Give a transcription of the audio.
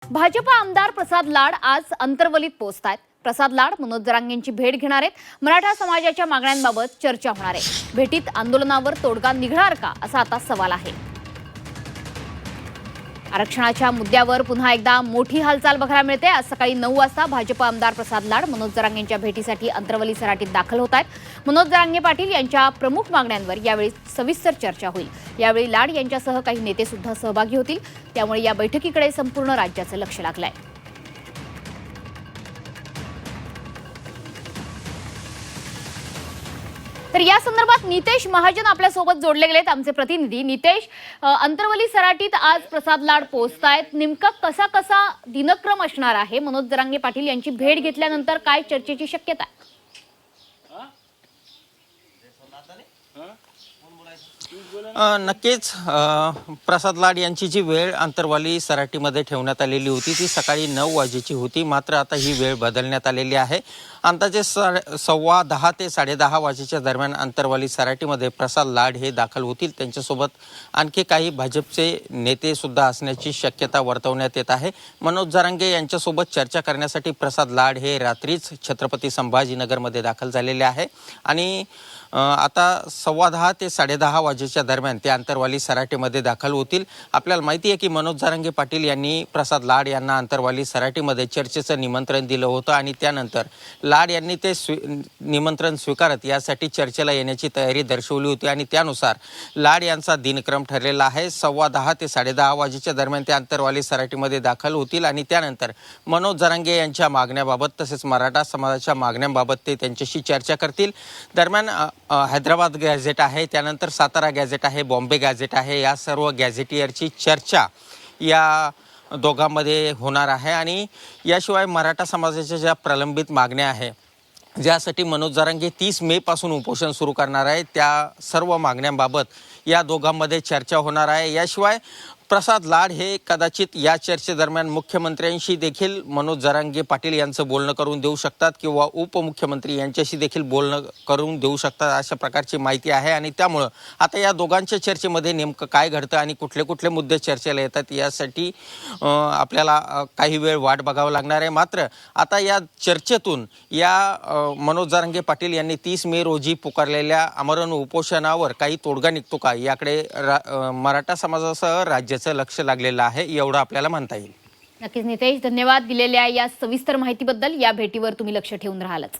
भाजपा आमदार प्रसाद लाड आज अंतर्वलीत पोहोचतायत। प्रसाद लाड मनोज जरांगेंची भेट घेणार आहेत। मराठा समाजाच्या मागण्यांबाबत चर्चा होणार आहे। भेटीत आंदोलनावर तोडगा निघणार का असा आता सवाल आहे। आरक्षणाच्या मुद्द्यावर पुन्हा एकदा मोठी हालचाल बघायला मिळते। आज सकाळी 9 वाजता भाजपा आमदार प्रसाद लाड मनोज जरांगेंच्या भेटीसाठी अंतर्वली सराटीत दाखल होत आहेत। मनोज जरांगे पाटील यांच्या प्रमुख मागण्यांवर यावेळी सविस्तर चर्चा होईल। यावेळी लाड यांच्यासह काही नेते सुद्धा सहभागी होतील। त्यामुळे या बैठकीकडे संपूर्ण राज्याचं लक्ष लागलंय। तर या संदर्भात नितेश महाजन आपल्या सोबत जोडले गेलेत, आमचे प्रतिनिधी। नितेश, अंतर्वली सराटीत आज प्रसाद लाड पोहोचतायत, नेमका कसा दिनक्रम असणार आहे? मनोज जरांगे पाटील यांची भेट घेतल्यानंतर काय चर्चेची शक्यता आहे? नक्कीच प्रसाद लाड यांची जी वेळ अंतर्वली सराटीमध्ये ठेवण्यात आलेली होती ती सकाळी 9 वाजेची होती। मात्र आता ही वेळ बदलण्यात आलेली आहे। अंदाजे 10:15 ते 10:30 वाजेच्या दरम्यान अंतर्वली सराटीमध्ये प्रसाद लाड हे दाखल होतील। त्यांच्यासोबत आणखी काही भाजपचे नेते सुद्धा असण्याची शक्यता वर्तवण्यात येत आहे। मनोज जरांगे यांच्यासोबत चर्चा करण्यासाठी प्रसाद लाड हे रात्रीच छत्रपती संभाजीनगरमध्ये दाखल झालेले आहे आणि आता 10:15 ते 10:30 वाजेच्या दरम्यान ते अंतर्वली सराटीमध्ये दाखल होतील। आपल्याला माहिती आहे की मनोज जरांगे पाटील यांनी प्रसाद लाड यांना अंतर्वली सराटीमध्ये चर्चेचं निमंत्रण दिलं होतं आणि त्यानंतर लाड यांनी ते निमंत्रण स्वीकारत यासाठी चर्चेला येण्याची तयारी दर्शवली होती आणि त्यानुसार लाड यांचा दिनक्रम ठरलेला आहे। 10:15 ते 10:30 वाजेच्या दरम्यान ते अंतर्वली सराटीमध्ये दाखल होतील आणि त्यानंतर मनोज जरांगे यांच्या मागण्याबाबत तसेच मराठा समाजाच्या मागण्यांबाबत ते त्यांच्याशी चर्चा करतील। दरम्यान हैदराबाद गॅझेट आहे, त्यानंतर सातारा गॅझेट आहे, बॉम्बे गॅझेट आहे, या सर्व गॅझेटियरची चर्चा या दोघांमध्ये होणार आहे आणि याशिवाय मराठा समाजाच्या ज्या प्रलंबित मागण्या आहे ज्यासाठी मनोज जरांगे 30 मे पासून उपोषण सुरू करणार आहे त्या सर्व मागण्यांबाबत या दोघांमध्ये चर्चा होणार आहे। याशिवाय प्रसाद लाड हे कदाचित या चर्चेदरम्यान मुख्यमंत्र्यांशी देखील मनोज जरांगे पाटील यांचं बोलणं करून देऊ शकतात किंवा उपमुख्यमंत्री यांच्याशी देखील बोलणं करून देऊ शकतात अशा प्रकारची माहिती आहे आणि त्यामुळं आता या दोघांच्या चर्चेमध्ये नेमकं काय घडतं आणि कुठले कुठले मुद्दे चर्चेला येतात यासाठी आपल्याला काही वेळ वाट बघावं लागणार आहे। मात्र आता या चर्चेतून या मनोज जरांगे पाटील यांनी 30 मे रोजी पुकारलेल्या आमरण उपोषणावर काही तोडगा निघतो का याकडे मराठा समाजासह राज्याचं लक्ष लागलेलं आहे, एवढं आपल्याला म्हणता येईल। नक्कीच नितेश, धन्यवाद दिलेल्या या सविस्तर माहितीबद्दल। या भेटीवर तुम्ही लक्ष ठेवून राहालच।